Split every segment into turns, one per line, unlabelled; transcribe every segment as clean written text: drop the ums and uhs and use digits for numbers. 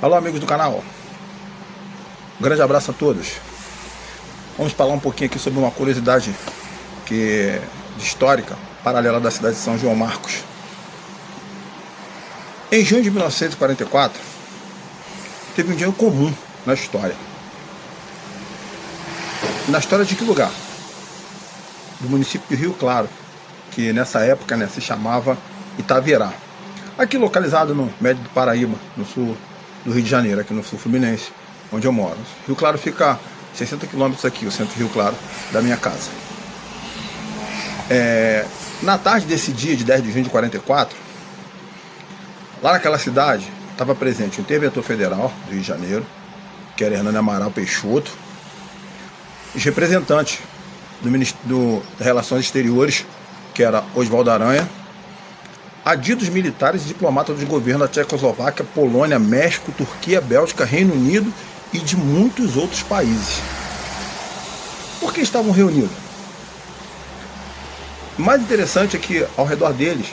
Alô, amigos do canal. Um grande abraço a todos. Vamos falar um pouquinho aqui sobre uma curiosidade histórica, paralela da cidade de São João Marcos. Em junho de 1944, teve um dia comum na história. Na história de que lugar? Do município de Rio Claro, que nessa época se chamava Itaverá. Aqui localizado no médio do Paraíba, no sul do Rio de Janeiro, aqui no sul fluminense, onde eu moro. Rio Claro fica 60 quilômetros aqui, o centro de Rio Claro, da minha casa. Na tarde desse dia, de 10 de junho de 44, lá naquela cidade, estava presente o interventor federal do Rio de Janeiro, que era Hernando Amaral Peixoto, os representantes do Ministério das Relações Exteriores, que era Oswaldo Aranha, adidos militares e diplomatas dos governos da Tchecoslováquia, Polônia, México, Turquia, Bélgica, Reino Unido e de muitos outros países. Por que estavam reunidos? O mais interessante é que ao redor deles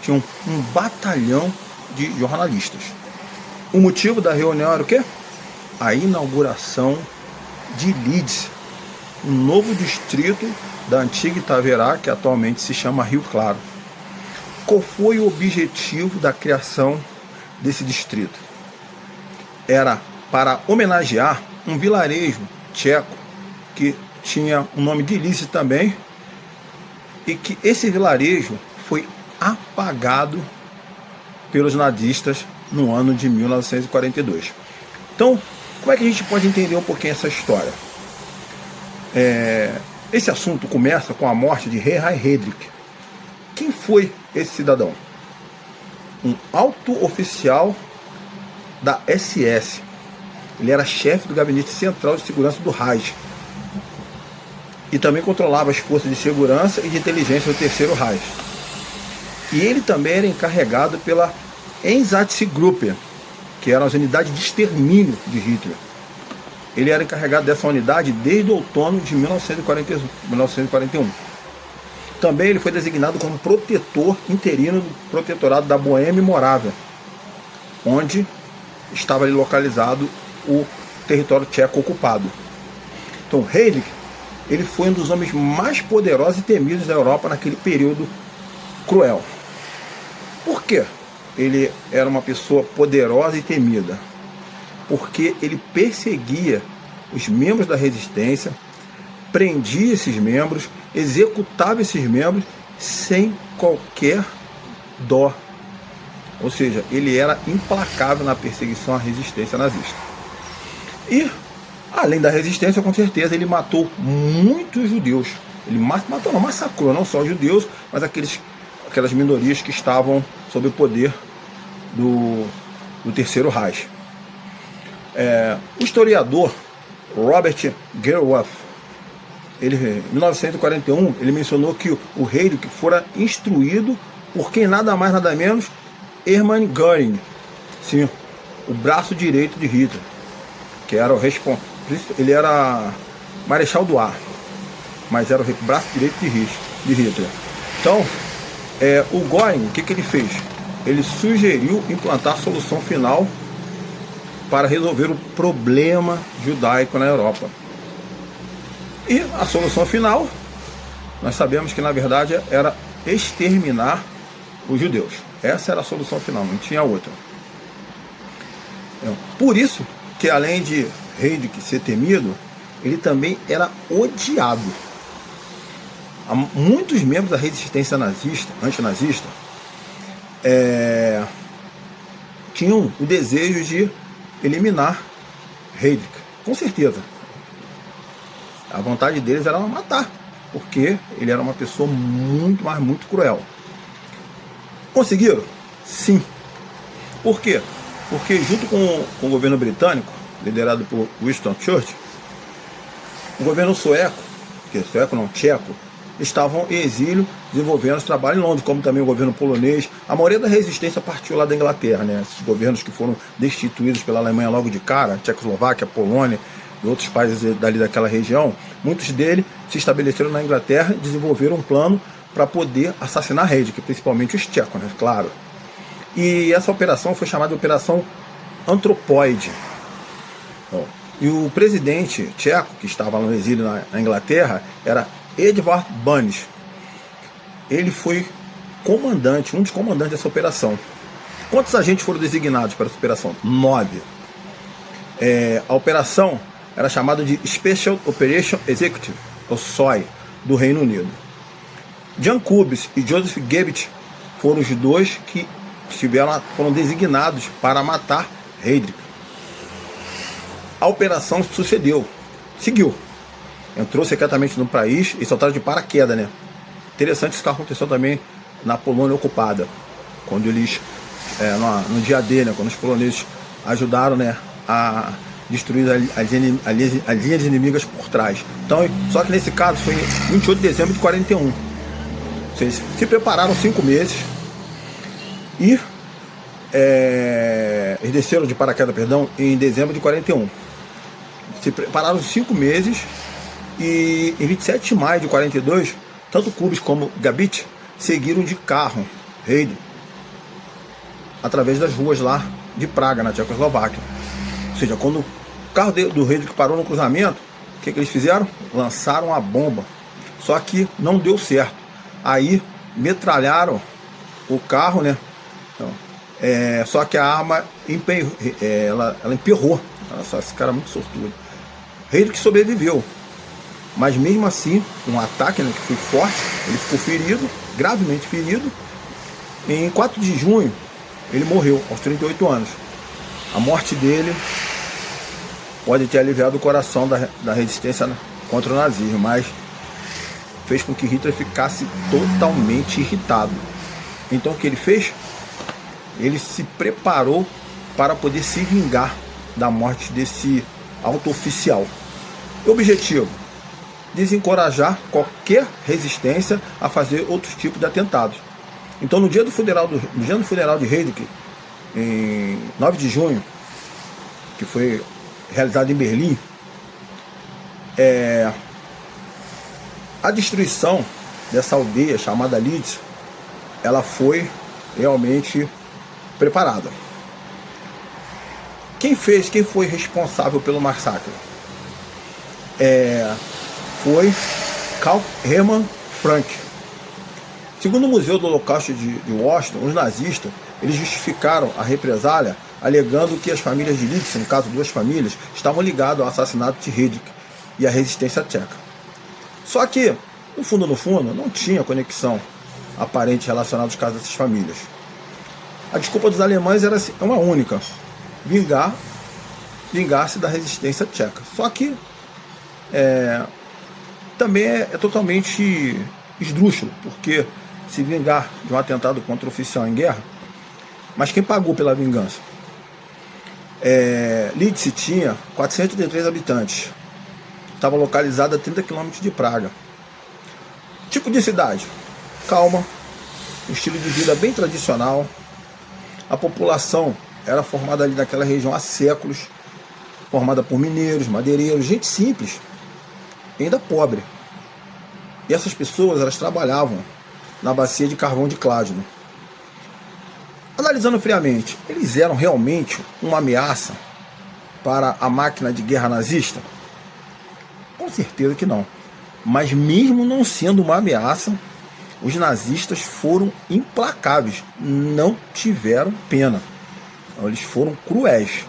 tinha um batalhão de jornalistas. O motivo da reunião era o quê? A inauguração de Leeds, um novo distrito da antiga Itaverá, que atualmente se chama Rio Claro. Qual foi o objetivo da criação desse distrito? Era para homenagear um vilarejo tcheco que tinha o nome de Leeds também, e que esse vilarejo foi apagado pelos nazistas no ano de 1942. Então, como é que a gente pode entender um pouquinho essa história? Esse assunto começa com a morte de Erhard Heydrich. Quem foi esse cidadão? Um alto oficial da SS. Ele era chefe do Gabinete Central de Segurança do Reich. E também controlava as forças de segurança e de inteligência do Terceiro Reich. E ele também era encarregado pela Einsatzgruppe, que eram as unidades de extermínio de Hitler. Ele era encarregado dessa unidade desde o outono de 1941. Também ele foi designado como protetor interino do protetorado da Boêmia e Morávia, onde estava ali localizado o território tcheco ocupado. Então, Heydrich, ele foi um dos homens mais poderosos e temidos da Europa naquele período cruel. Por quê? Ele era uma pessoa poderosa e temida? Porque ele perseguia os membros da resistência, prendia esses membros, executava esses membros sem qualquer dó. Ou seja, ele era implacável na perseguição à resistência nazista. E, além da resistência, com certeza, ele matou muitos judeus. Ele massacrou não só os judeus, mas aquelas minorias que estavam sob o poder do Terceiro Reich. O historiador Robert Gerwarth, em 1941, ele mencionou que o Heydrich fora instruído por quem nada mais nada menos Hermann Göring, sim, o braço direito de Hitler, que era o responsável. Ele era marechal do ar, mas era o braço direito de Hitler. Então, o Göring, o que ele fez? Ele sugeriu implantar a solução final para resolver o problema judaico na Europa. E a solução final, nós sabemos que na verdade era exterminar os judeus. Essa era a solução final, não tinha outra. Por isso que, além de Heydrich ser temido, ele também era odiado. Muitos membros da resistência nazista, antinazista, tinham o desejo de eliminar Heydrich, com certeza. A vontade deles era matar, porque ele era uma pessoa muito, mas muito cruel. Conseguiram? Sim. Por quê? Porque junto com o governo britânico, liderado por Winston Churchill, o governo sueco, que é sueco não, tcheco, estavam em exílio, desenvolvendo trabalho em Londres, como também o governo polonês. A maioria da resistência partiu lá da Inglaterra, Esses governos que foram destituídos pela Alemanha logo de cara, Tchecoslováquia, Polônia e outros países dali daquela região, muitos deles se estabeleceram na Inglaterra e desenvolveram um plano para poder assassinar Heydrich, principalmente os tchecos, claro. E essa operação foi chamada de Operação antropóide. E o presidente tcheco, que estava no exílio na Inglaterra, era Edvard Banis. Ele foi comandante, um dos comandantes dessa operação. Quantos agentes foram designados para essa operação? 9. A operação era chamada de Special Operation Executive, ou SOE, do Reino Unido. Jan Kubiš e Joseph Goebbels foram os dois que foram designados para matar Heydrich. A operação seguiu. Entrou secretamente no país e saltaram de paraquedas, né? Interessante isso que aconteceu também na Polônia ocupada, quando eles, no dia D, né, quando os poloneses ajudaram, né, a destruir as linhas inimigas por trás. Então, só que nesse caso foi em 28 de dezembro de 41. Vocês se prepararam 5 meses e eles desceram de paraquedas, em dezembro de 41. Se prepararam 5 meses e em 27 de maio de 42, tanto Kubiš como Goebbels seguiram de carro Heydrich através das ruas lá de Praga, na Tchecoslováquia. Ou seja, quando o carro do Heydrich parou no cruzamento, o que eles fizeram? Lançaram a bomba. Só que não deu certo. Aí metralharam o carro, né? Então, só que a arma ela emperrou. Olha só, esse cara é muito sortudo. Heydrich sobreviveu, mas mesmo assim, um ataque, né, que foi forte, ele ficou ferido, gravemente ferido. Em 4 de junho, ele morreu, aos 38 anos. A morte dele pode ter aliviado o coração da resistência contra o nazismo, mas fez com que Hitler ficasse totalmente irritado. Então o que ele fez? Ele se preparou para poder se vingar da morte desse alto oficial. O objetivo: desencorajar qualquer resistência a fazer outros tipos de atentados. Então no dia do funeral de Heydrich, em 9 de junho, que foi realizado em Berlim, a destruição dessa aldeia chamada Lidz, ela foi realmente preparada. Quem foi responsável pelo massacre? Foi Karl Hermann Frank. Segundo o Museu do Holocausto de Washington, os nazistas eles justificaram a represália alegando que as famílias de Lidz, no caso 2 famílias, estavam ligadas ao assassinato de Heydrich e à resistência tcheca. Só que, no fundo, não tinha conexão aparente relacionada aos casos dessas famílias. A desculpa dos alemães era uma única: vingar-se da resistência tcheca. Só que também é totalmente esdrúxulo, porque se vingar de um atentado contra o oficial em guerra, mas quem pagou pela vingança? Lidz tinha 403 habitantes, estava localizada a 30 km de Praga. Tipo de cidade: calma, um estilo de vida bem tradicional. A população era formada ali naquela região há séculos, formada por mineiros, madeireiros, gente simples, ainda pobre. E essas pessoas, elas trabalhavam na bacia de carvão de Kladno. Analisando friamente, eles eram realmente uma ameaça para a máquina de guerra nazista? Com certeza que não. Mas mesmo não sendo uma ameaça, os nazistas foram implacáveis, não tiveram pena. Eles foram cruéis.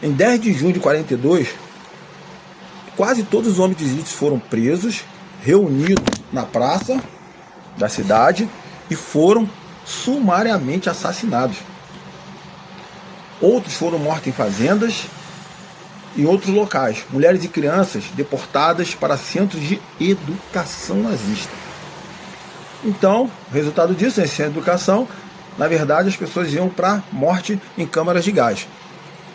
Em 10 de junho de 42, quase todos os homens de Lidz foram presos, reunidos na praça da cidade e foram sumariamente assassinados. Outros foram mortos em fazendas e outros locais. Mulheres e crianças deportadas para centros de educação nazista. Então, o resultado disso, sem educação, na verdade as pessoas iam para morte em câmaras de gás.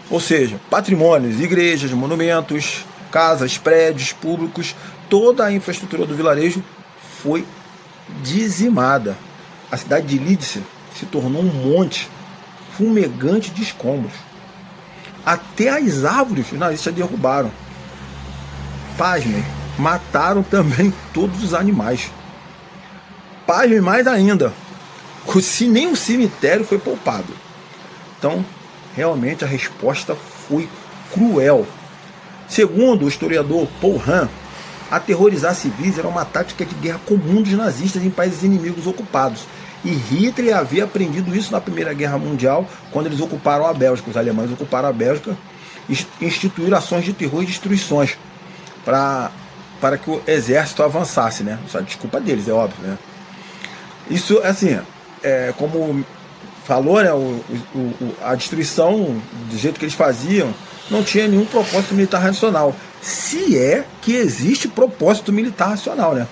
Ou seja, patrimônios, igrejas, monumentos, casas, prédios públicos, toda a infraestrutura do vilarejo foi dizimada. A cidade de Lidz se tornou um monte fumegante de escombros. Até as árvores os nazistas derrubaram. Pasmem, mataram também todos os animais. Pasmem mais ainda, nem o cemitério foi poupado. Então, realmente a resposta foi cruel. Segundo o historiador Paul Hahn, aterrorizar civis era uma tática de guerra comum dos nazistas em países inimigos ocupados. E Hitler havia aprendido isso na Primeira Guerra Mundial, quando eles ocuparam a Bélgica. Os alemães ocuparam a Bélgica e instituíram ações de terror e destruições para que o exército avançasse, né? Só desculpa deles, é óbvio, né? Isso, assim, como falou, né? A destruição, do jeito que eles faziam, não tinha nenhum propósito militar racional. Se é que existe propósito militar racional, né?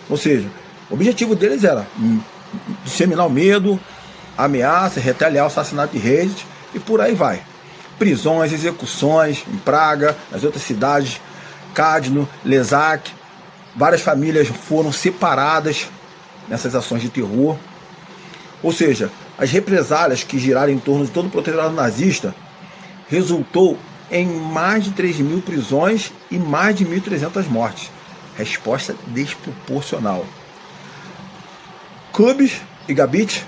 Ou seja, o objetivo deles era disseminar o medo, ameaça, retaliar o assassinato de reis e por aí vai. Prisões, execuções em Praga, nas outras cidades, Kladno, Ležák, várias famílias foram separadas nessas ações de terror. Ou seja, as represálias que giraram em torno de todo o protetorado nazista resultou em mais de 3.000 prisões e mais de 1.300 mortes. Resposta desproporcional. Kubitsch e Gabitsch,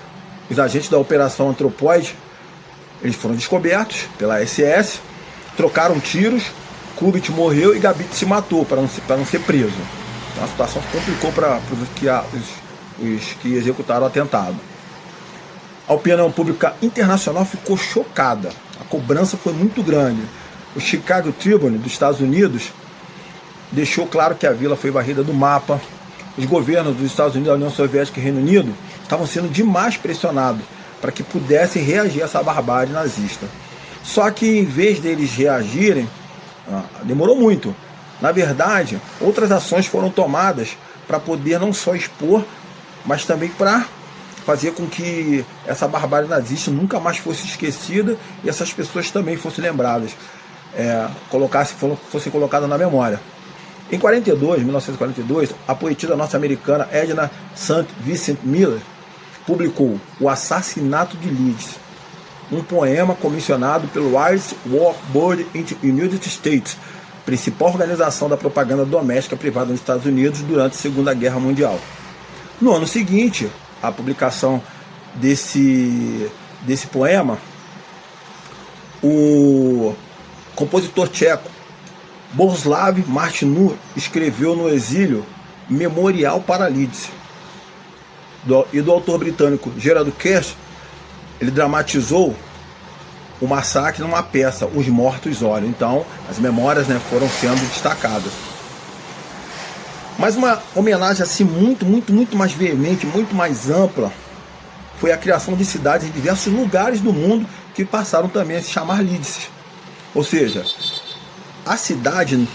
os agentes da Operação Anthropoid, eles foram descobertos pela SS, trocaram tiros, Kubitsch morreu e Gabitsch se matou para não ser preso. Então a situação complicou para os que executaram o atentado. A opinião pública internacional ficou chocada. A cobrança foi muito grande. O Chicago Tribune dos Estados Unidos deixou claro que a vila foi varrida do mapa. Os governos dos Estados Unidos, da União Soviética e Reino Unido estavam sendo demais pressionados para que pudessem reagir a essa barbárie nazista. Só que em vez deles reagirem, demorou muito. Na verdade, outras ações foram tomadas para poder não só expor, mas também para fazer com que essa barbárie nazista nunca mais fosse esquecida e essas pessoas também fossem lembradas, fossem colocadas na memória. Em 1942, a poetisa norte-americana Edna St. Vincent Miller publicou O Assassinato de Leeds, um poema comissionado pelo Irish War Board United States, principal organização da propaganda doméstica privada nos Estados Unidos durante a Segunda Guerra Mundial. No ano seguinte, a publicação desse poema, o compositor tcheco Bohuslav Martinu escreveu no exílio Memorial para Leeds. E do autor britânico Gerald Kirsch, ele dramatizou o massacre numa peça, Os Mortos Olham. Então, as memórias, né, foram sendo destacadas. Mas uma homenagem assim muito mais veemente, muito mais ampla, foi a criação de cidades em diversos lugares do mundo que passaram também a se chamar Leeds. Ou seja, a cidade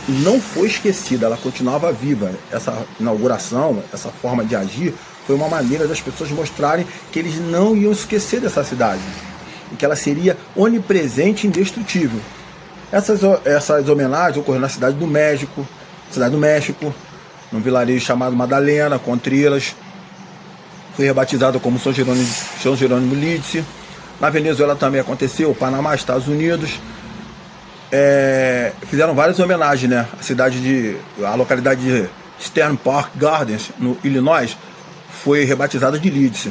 não foi esquecida, ela continuava viva. Essa inauguração, essa forma de agir, foi uma maneira das pessoas mostrarem que eles não iam esquecer dessa cidade e que ela seria onipresente e indestrutível. Essas homenagens ocorreram na cidade do México, num vilarejo chamado Madalena, Contreras, foi rebatizado como São Jerônimo Leeds. Na Venezuela também aconteceu, Panamá, Estados Unidos. Fizeram várias homenagens, né? A localidade de Stern Park Gardens, no Illinois, foi rebatizada de Leeds.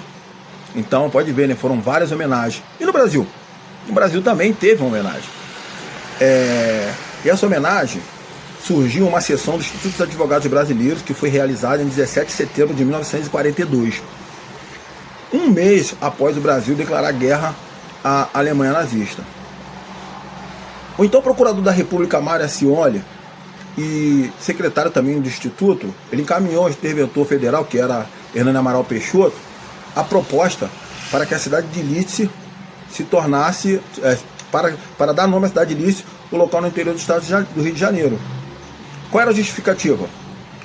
Então pode ver, né? Foram várias homenagens. E no Brasil? No Brasil também teve uma homenagem. E essa homenagem surgiu uma sessão do Instituto dos Advogados Brasileiros, que foi realizada em 17 de setembro de 1942. Um mês após o Brasil declarar guerra à Alemanha nazista. O então procurador da República, Mário Ascioli, e secretário também do Instituto, ele encaminhou ao interventor federal, que era Hernani Amaral Peixoto, a proposta para que a cidade de Leeds se tornasse, para dar nome à cidade de Leeds, o local no interior do estado do Rio de Janeiro. Qual era a justificativa?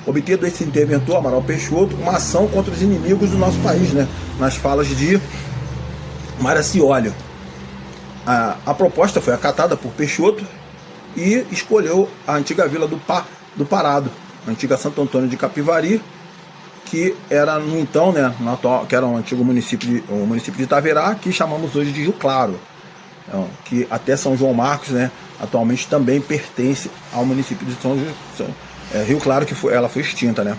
Obter desse interventor, Amaral Peixoto, uma ação contra os inimigos do nosso país, né? Nas falas de Mário Ascioli. A proposta foi acatada por Peixoto e escolheu a antiga vila do Parado, a antiga Santo Antônio de Capivari, que era no então, né, no atual, que era um antigo município de Itaverá, que chamamos hoje de Rio Claro, que até São João Marcos, né, atualmente também pertence ao município de Rio Claro, que ela foi extinta, né.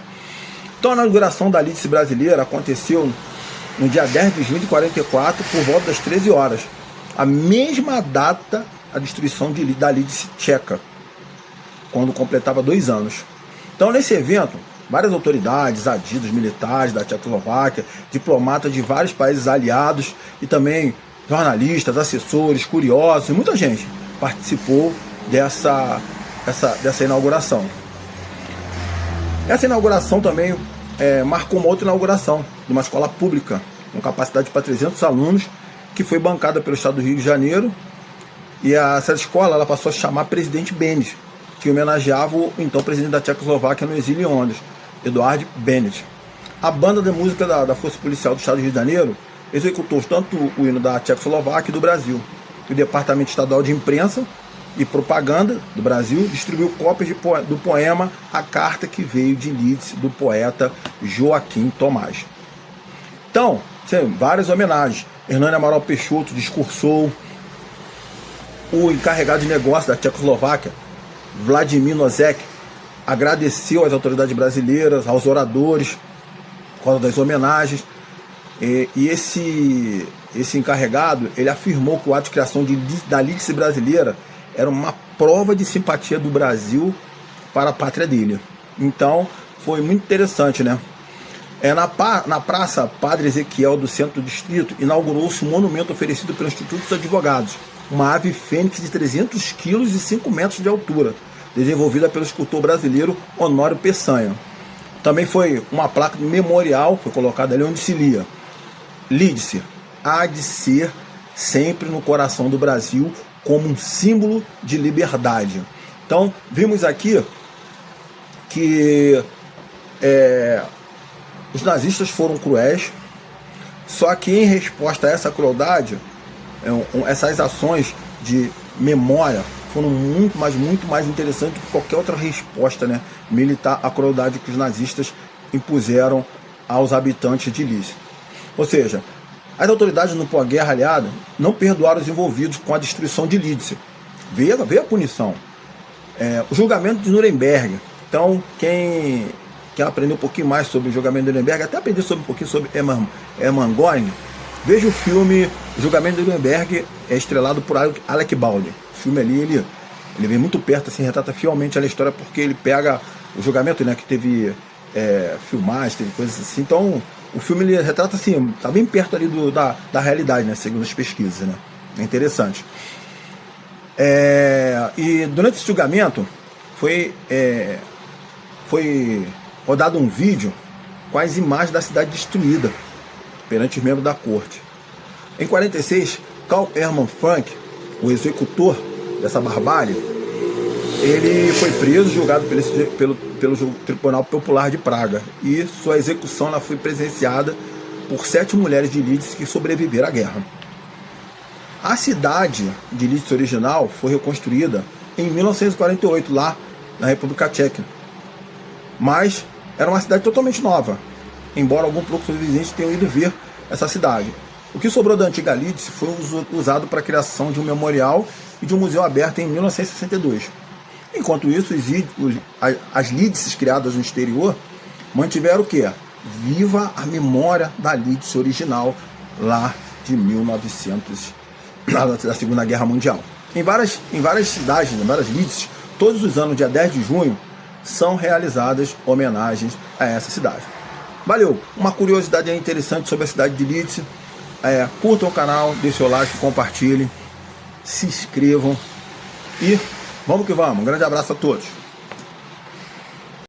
Então a inauguração da Leeds brasileira aconteceu no dia 10 de junho de 44, por volta das 13 horas. a mesma data a destruição da Lídice tcheca, quando completava 2 anos. Então, nesse evento, várias autoridades, adidos, militares da Tchecoslováquia, diplomatas de vários países aliados e também jornalistas, assessores, curiosos, muita gente participou dessa inauguração. Essa inauguração também marcou uma outra inauguração de uma escola pública com capacidade para 300 alunos, que foi bancada pelo Estado do Rio de Janeiro, e essa escola ela passou a chamar Presidente Benes, que homenageava o então presidente da Tchecoslováquia no exílio em Londres, Eduard Benes. A banda de música da Força Policial do Estado do Rio de Janeiro executou tanto o hino da Tchecoslováquia e do Brasil. O Departamento Estadual de Imprensa e Propaganda do Brasil distribuiu cópias do poema A Carta que Veio de Lídice, do poeta Joaquim Tomás. Então, várias homenagens. Hernani Amaral Peixoto discursou. O encarregado de negócio da Tchecoslováquia, Vladimir Nozek, agradeceu às autoridades brasileiras, aos oradores, por causa das homenagens. E esse encarregado, ele afirmou que o ato de criação da Lídice brasileira era uma prova de simpatia do Brasil para a pátria dele. Então, foi muito interessante, né? Na Praça Padre Ezequiel do Centro do Distrito, inaugurou-se um monumento oferecido pelo Instituto dos Advogados, uma ave fênix de 300 quilos e 5 metros de altura, desenvolvida pelo escultor brasileiro Honório Peçanha. Também foi uma placa de memorial, foi colocada ali onde se lia: Lídice há de ser sempre no coração do Brasil como um símbolo de liberdade. Então, vimos aqui que os nazistas foram cruéis, só que em resposta a essa crueldade, essas ações de memória foram muito mais interessantes do que qualquer outra resposta, né, militar à crueldade que os nazistas impuseram aos habitantes de Lídice. Ou seja, as autoridades no pós-guerra aliada não perdoaram os envolvidos com a destruição de Lídice. Veio a punição. O julgamento de Nuremberg. Então, quem aprender um pouquinho mais sobre o julgamento de Nuremberg, até aprender um pouquinho sobre Hermann Göring, veja o filme O Julgamento de Nuremberg, estrelado por Alec Baldwin. O filme ali, ele vem muito perto, assim, retrata fielmente a história, porque ele pega o julgamento, né, que teve filmagens, teve coisas assim. Então, o filme ele retrata assim, tá bem perto ali da realidade, né, segundo as pesquisas, né? É interessante. E durante esse julgamento foi rodado um vídeo com as imagens da cidade destruída perante os membros da corte. Em 46, Karl Hermann Frank, o executor dessa barbárie, ele foi preso, julgado pelo Tribunal Popular de Praga, e sua execução ela foi presenciada por 7 mulheres de Lídice que sobreviveram à guerra. A cidade de Lídice original foi reconstruída em 1948, lá na República Tcheca, mas era uma cidade totalmente nova, embora alguns poucos vizinhos tenham ido ver essa cidade. O que sobrou da antiga Lídice foi usado para a criação de um memorial e de um museu aberto em 1962. Enquanto isso, as Lídices criadas no exterior mantiveram o quê? Viva a memória da Lídice original lá de 1900, da Segunda Guerra Mundial. Em várias cidades, em várias Lídices, todos os anos, dia 10 de junho, são realizadas homenagens a essa cidade. Valeu! Uma curiosidade interessante sobre a cidade de Lídice. Curtam o canal, deixem o like, compartilhem, se inscrevam e vamos que vamos. Um grande abraço a todos.